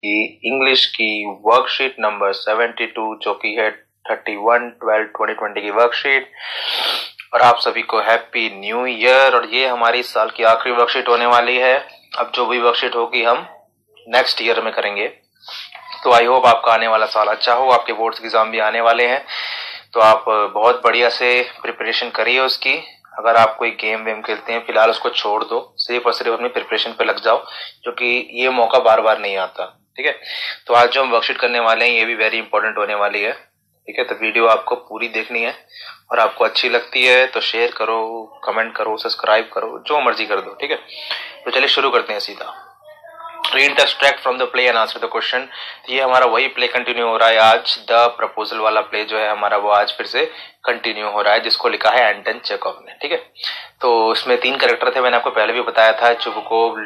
की इंग्लिश की worksheet number 72 जो कि है 31/12/2020 की वर्कशीट। और आप सभी को हैप्पी न्यू ईयर। और ये हमारी इस साल की आखिरी वर्कशीट होने वाली है। अब जो भी वर्कशीट होगी हम नेक्स्ट ईयर में करेंगे। तो आई होप आपका आने वाला साल अच्छा हो। आपके बोर्ड्स एग्जाम भी आने वाले हैं, तो आप बहुत बढ़िया से प्रिपरेशन करिए उसकी। अगर आप कोई गेम वेम खेलते हैं फिलहाल उसको छोड़ दो, सिर्फ और सिर्फ अपनी प्रिपरेशन पे लग जाओ, क्योंकि ये मौका बार बार नहीं आता। ठीक है, तो आज जो हम वर्कशीट करने वाले हैं ये भी वेरी इंपॉर्टेंट होने वाली है। ठीक है, तो वीडियो आपको पूरी देखनी है और आपको अच्छी लगती है तो शेयर करो, कमेंट करो, सब्सक्राइब करो, जो मर्जी कर दो। ठीक है, तो चलिए शुरू करते हैं सीधा। Read the extract from the play and answer the question. ये हमारा वही प्ले कंटिन्यू हो रहा है आज। द प्रपोजल वाला प्ले जो है हमारा वो आज फिर से कंटिन्यू हो रहा है, जिसको लिखा है एंटन चेखव ने। ठीक है, तो इसमें 3 कैरेक्टर थे, मैंने आपको पहले भी बताया था, चुबकोव,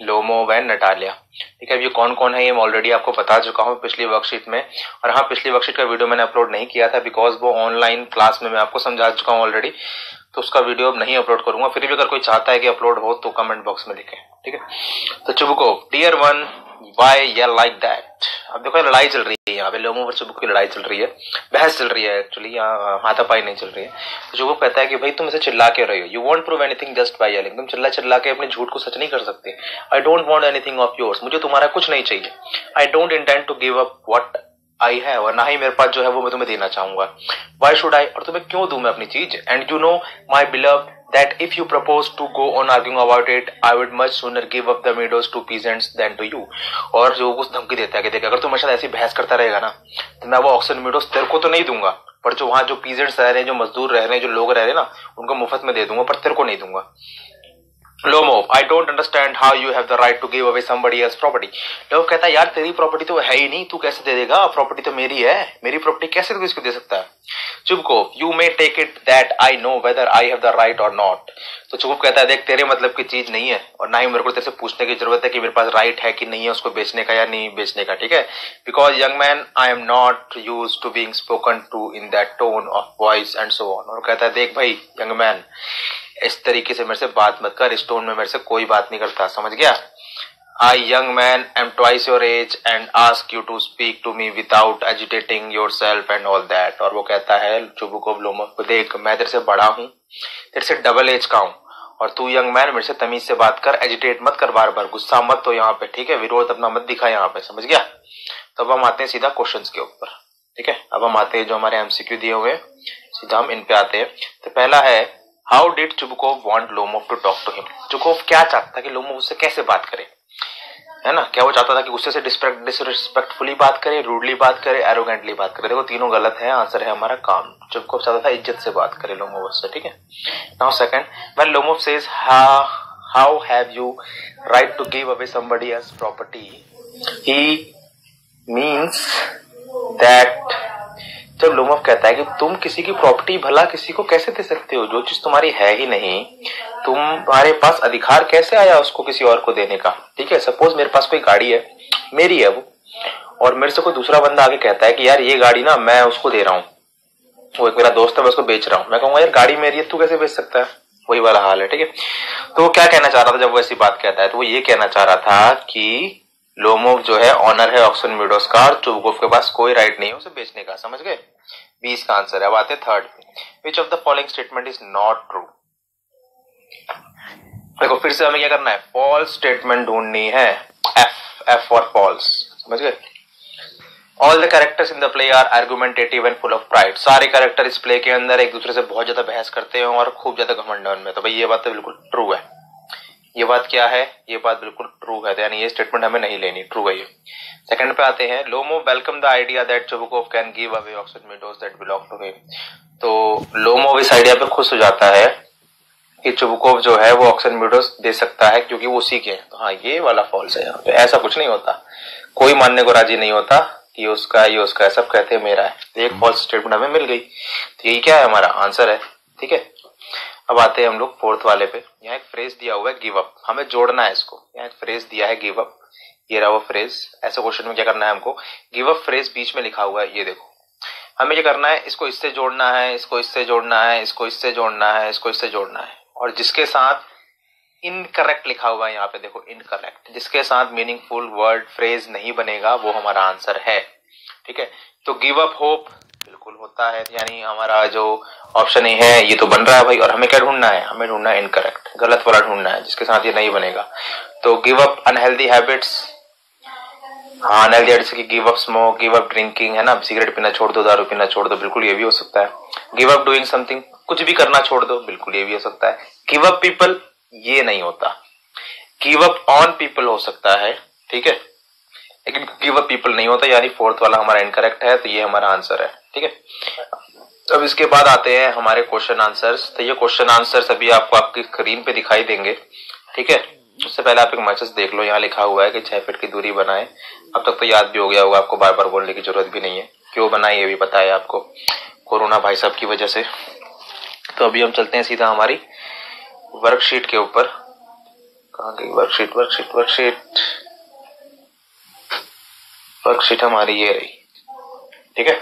लोमोव एंड नटालिया। ठीक है, ये कौन कौन है ये मैं ऑलरेडी आपको बता चुका हूँ पिछली वर्कशीट में। और हाँ, पिछली वर्कशीट का वीडियो मैंने अपलोड नहीं किया था बिकॉज वो ऑनलाइन क्लास में मैं आपको समझा चुका हूँ ऑलरेडी, तो उसका वीडियो अब नहीं अपलोड करूंगा। फिर भी अगर कोई चाहता है कि अपलोड हो तो कमेंट बॉक्स में लिखें। ठीक है, तो Chubkov, dear one why you like that. अब देखो लड़ाई चल रही है यहाँ पे, लोमोव और चुबकोव की लड़ाई चल रही है, बहस चल रही है एक्चुअली, यहाँ हाथापाई नहीं चल रही है। तो चुबकोव कहता है कि भाई तुम इसे चिल्ला के रहे हो, you want prove anything just by yelling. तुम चिल्ला चिल्ला के अपने झूठ को सच नहीं कर सकते। I don't want anything of yours, मुझे तुम्हारा कुछ नहीं चाहिए। I don't intend to give up what I have, और ना ही मेरे पास जो है वो मैं तुम्हें देना चाहूंगा। वाई शुड आई, और तुम्हें क्यों दूं मैं अपनी चीज। And you know my beloved that if you propose to go on arguing about it, I would much sooner give up the meadows to peasants than to you। और जो कुछ धमकी देता है कि देख अगर तू मेरे साथ ऐसी बहस करता रहेगा ना तो मैं वो ऑक्सन मीडोज तेरे को तो नहीं दूंगा, पर जो वहां जो पीजेंट्स रह रहे हैं, जो मजदूर रह रहे हैं, जो लोग रह रहे हैं ना, उनको मुफ्त में दे दूंगा, पर तेरे को नहीं दूंगा। Lomov, I don't understand how you have the right to give away somebody else's property। Lomov कहता है यार तेरी प्रॉपर्टी तो है ही नहीं, तू कैसे दे देगा, प्रॉपर्टी तो मेरी है, मेरी प्रॉपर्टी कैसे तू इसको दे सकता है। Chubukov, you may take it that I know whether I have the right or not। तो चुबकोव कहता है देख तेरे मतलब की चीज नहीं है और ना ही मेरे को तेरे से पूछने की जरूरत है कि मेरे पास राइट है कि नहीं है उसको बेचने का या नहीं बेचने का। ठीक है, because young man I am not use to being spoken to in that tone of voice and so on. और कहता है देख भाई यंग मैन, इस तरीके से मेरे से बात मत कर, इस टोन में मेरे से कोई बात नहीं करता, समझ गया। I young man am twice your age and ask you to speak to me without agitating yourself and all that। और वो कहता है चुबकोव लोमोव को, देख मैं तेरे से बड़ा हूँ, तेरे से डबल एज का हूँ, और तू यंग मैन मेरे से तमीज से बात कर, एजिटेट मत कर, बार बार गुस्सा मत तो यहाँ पे। ठीक है, विरोध अपना मत दिखा यहाँ पे, समझ गया। तो अब हम आते हैं सीधा क्वेश्चंस के ऊपर। ठीक है, अब हम आते हैं जो हमारे एमसीक्यू दिए हुए, सीधा हम इन पे आते हैं। तो पहला है, how did Chubukov want Lomov to talk to him. Chubukov क्या चाहता था कि लोमोव उससे कैसे बात करे, है ना। क्या वो चाहता था कि गुस्से से डिसरिस्पेक्टफुली बात करे, रूडली बात करे, एरोगेंटली बात करे। देखो तीनों गलत है, आंसर है हमारा काम। चुबकोव चाहता था इज्जत से बात करे लोमोव से। ठीक है, now second, when Lomov says how have you right to give away somebody else property, he means that, जब लोमोव कहता है कि तुम किसी की प्रॉपर्टी भला किसी को कैसे दे सकते हो, जो चीज तुम्हारी है ही नहीं, तुम्हारे पास अधिकार कैसे आया उसको किसी और को देने का। ठीक है, सपोज मेरे पास कोई गाड़ी है, मेरी है वो, और मेरे से कोई दूसरा बंदा आके कहता है कि यार ये गाड़ी ना मैं उसको दे रहा हूँ, वो एक मेरा दोस्त है मैं उसको बेच रहा हूँ। मैं कहूंगा यार गाड़ी मेरी है, तू कैसे बेच सकता है, वही वाला हाल है। ठीक है, तो वो क्या कहना चाह रहा था जब वो ऐसी बात कहता है, तो वो ये कहना चाह रहा था कि लोमोव जो है ऑनर है ऑक्सन मीडोज का, और चुबकोव के पास कोई राइट नहीं है उसे बेचने का, समझ गए। 20 का आंसर है। अब आते third, which of the following statement is not true. देखो फिर से हमें क्या करना है, फॉल्स स्टेटमेंट ढूंढनी है, एफ फॉर फॉल्स, समझ गए। All the characters in the play are argumentative and full of pride. सारे कैरेक्टर इस प्ले के अंदर एक दूसरे से बहुत ज्यादा बहस करते हैं और खूब ज्यादा घमंड में। तो भाई ये बात तो बिल्कुल ट्रू है। ये बात क्या है, ये बात बिल्कुल ट्रू है, यानी ये स्टेटमेंट हमें नहीं लेनी, ट्रू है ये। सेकंड पे आते हैं, Lomov welcome the idea that Chubukov can give away Oxen Meadows that belong to him. तो लोमोव इस आइडिया पे खुश हो जाता है कि चुबकोव जो है वो ऑक्सन मीडोज दे सकता है क्योंकि वो उसी के हैं। तो हाँ, ये वाला फॉल्स है यहाँ पे, ऐसा कुछ नहीं होता, कोई मानने को राजी नहीं होता कि ये उसका है, सब कहते हैं मेरा है। तो एक फॉल्स स्टेटमेंट हमें मिल गई, तो यही क्या है हमारा आंसर है। ठीक है, अब आते हैं हम लोग फोर्थ वाले पे। यहाँ एक फ्रेज दिया हुआ है गिव अप, हमें जोड़ना है इसको। यहाँ एक फ्रेज दिया है गिव अप, ये रहा वो फ्रेज। ऐसे क्वेश्चन में क्या करना है हमको, गिव अप फ्रेज बीच में लिखा हुआ है, ये देखो। हमें क्या करना है, इसको इससे जोड़ना है, इसको इससे जोड़ना है, इसको इससे जोड़ना है, इसको इससे जोड़ना है, और जिसके साथ इनकरेक्ट लिखा हुआ है यहाँ पे, देखो इनकरेक्ट, जिसके साथ मीनिंगफुल वर्ड फ्रेज नहीं बनेगा वो हमारा आंसर है। ठीक है, तो गिव अप होप बिल्कुल होता है, यानी हमारा जो ऑप्शन ए है ये तो बन रहा है भाई। और हमें क्या ढूंढना है, हमें ढूंढना है इनकरेक्ट, गलत वाला ढूंढना है जिसके साथ ये नहीं बनेगा। तो गिव अप अनहेल्दी हैबिट्स, हाँ अनहेल्दी हैबिट्स की give up smoke, give up drinking, है ना, सिगरेट पीना छोड़ दो, दारू पीना छोड़ दो, बिल्कुल ये भी हो सकता है। गिव अप डूइंग समथिंग, कुछ भी करना छोड़ दो, बिल्कुल ये भी हो सकता है। गिव अप पीपल, ये नहीं होता। गिव अप ऑन पीपल हो सकता है, ठीक है, लेकिन गिव अप पीपल नहीं होता, यानी फोर्थ वाला हमारा इनकरेक्ट है, तो ये हमारा आंसर है। ठीक है, अब इसके बाद आते हैं हमारे क्वेश्चन आंसर्स। तो ये क्वेश्चन आंसर्स अभी आपको आपकी स्क्रीन पे दिखाई देंगे। ठीक है, उससे पहले आप एक मैसेज देख लो, यहाँ लिखा हुआ है कि 6 फीट की दूरी बनाए। अब तक तो याद भी हो गया होगा, आपको बार बार बोलने की जरूरत भी नहीं है। क्यों बनाए ये भी पता है आपको, कोरोना भाई साहब की वजह से। तो अभी हम चलते हैं सीधा हमारी वर्कशीट के ऊपर। कहाँ गई वर्कशीट, वर्कशीट वर्कशीट वर्कशीट हमारी ये रही। ठीक है,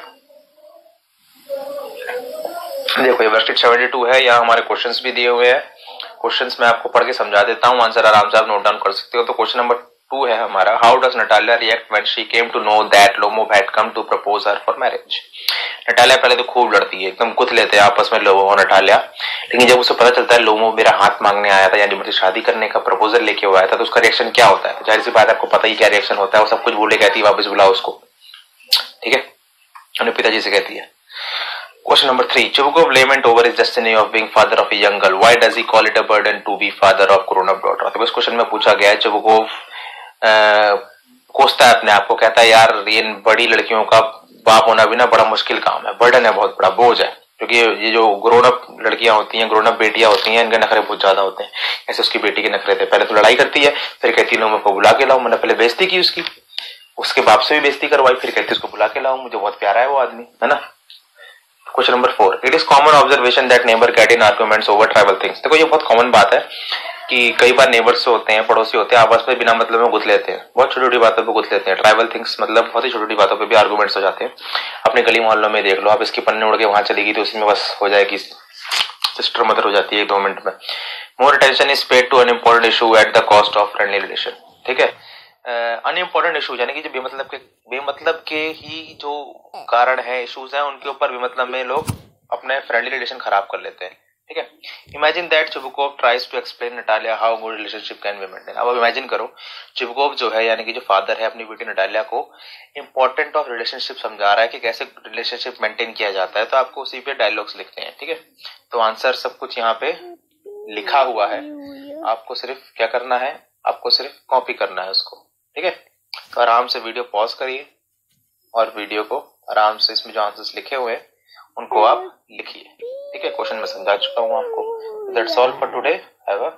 देखो ये वर्कशीट 72 है, यहाँ हमारे क्वेश्चंस भी दिए हुए हैं। क्वेश्चंस मैं आपको पढ़ के समझा देता हूँ, आंसर आराम से आप नोट डाउन कर सकते हो। तो क्वेश्चन नंबर 2 है हमारा, how does Natalia react when she came to know that Lomov had come to propose her for marriage. Natalia पहले तो खूब लड़ती है, एकदम गुथ लेते हैं आपस में लोमोव और नटालिया, लेकिन जब उसे पता चलता है लोमोव मेरा हाथ मांगने आया था, यानी मुझे शादी करने का प्रपोजल लेके हुआ आया था, तो उसका रिएक्शन क्या होता है। जाहिर सी बात है आपको पता ही क्या रिएक्शन होता है, वो सब कुछ बोले कहती है वापस बुलाओ उसको। ठीक है, अपने पिताजी से कहती है। Question number 3. Chibukov lament over his destiny of being father of a young girl. Why does he call it a burden to be father of grown-up daughter? तो इस क्वेश्चन में पूछा गया है, चिबुकोव कोसता है अपने आप को, कहता है यार इन बड़ी लड़कियों का बाप होना भी ना बड़ा मुश्किल काम है, बर्डन है, बहुत बड़ा बोझ है, क्योंकि ये जो ग्रोन अप लड़कियां होती हैं, ग्रोन अप बेटियां होती हैं, इनके नखरे बहुत ज्यादा होते हैं। ऐसे उसकी बेटी के नखरे थे, पहले तो लड़ाई करती है, फिर कहती है मैं बुला के लाऊं, मैंने पहले बेइज्जती की उसकी, उसके बाप से भी बेइज्जती करवाई, फिर कहती उसको बुला के लाऊं, मुझे बहुत प्यारा है वो आदमी, है ना। Question number 4. It is common observation that neighbour get in arguments over tribal things. देखो ये बहुत कॉमन बात है कि कई बार नेबर्स होते हैं, पड़ोसी होते हैं, आपस में बिना मतलब में गुथ लेते हैं, बहुत छोटी छोटी बातों पे गुथ लेते हैं। ट्राइबल थिंग्स मतलब बहुत ही छोटी छोटी बातों पे भी आर्गुमेंट्स हो जाते हैं। अपने गली मोहल्लों में देख लो आप, इसकी पन्ने उड़ के वहां चलेगी तो उसी में बस हो जाएगी, सिस्टर मदर हो जाती है 2 मिनट में। More attention is paid to an important issue at the cost of friendly relation. ठीक है, अनइम्पोर्टेंट इशू यानी कि जो बेमतलब के ही जो कारण है, इश्यूज हैं, उनके ऊपर बेमतलब में लोग अपने फ्रेंडली रिलेशन खराब कर लेते हैं। ठीक है, imagine that Chibukov tries to explain Natalia how good relationship can be maintain. अब इमेजिन करो चिबुकोव जो है यानी कि जो फादर है अपनी बेटी नटालिया को इंपॉर्टेंट ऑफ रिलेशनशिप समझा रहा है कि कैसे रिलेशनशिप मेंटेन किया जाता है। तो आपको उसी पे डायलॉग्स लिखते हैं। ठीक है, तो आंसर सब कुछ यहाँ पे लिखा हुआ है, आपको सिर्फ क्या करना है, आपको सिर्फ कॉपी करना है उसको। ठीक है, तो आराम से वीडियो पॉज करिए और वीडियो को आराम से, इसमें जो आंसर्स लिखे हुए हैं उनको आप लिखिए। ठीक है, क्वेश्चन में समझा चुका हूँ आपको। That's all for today, have a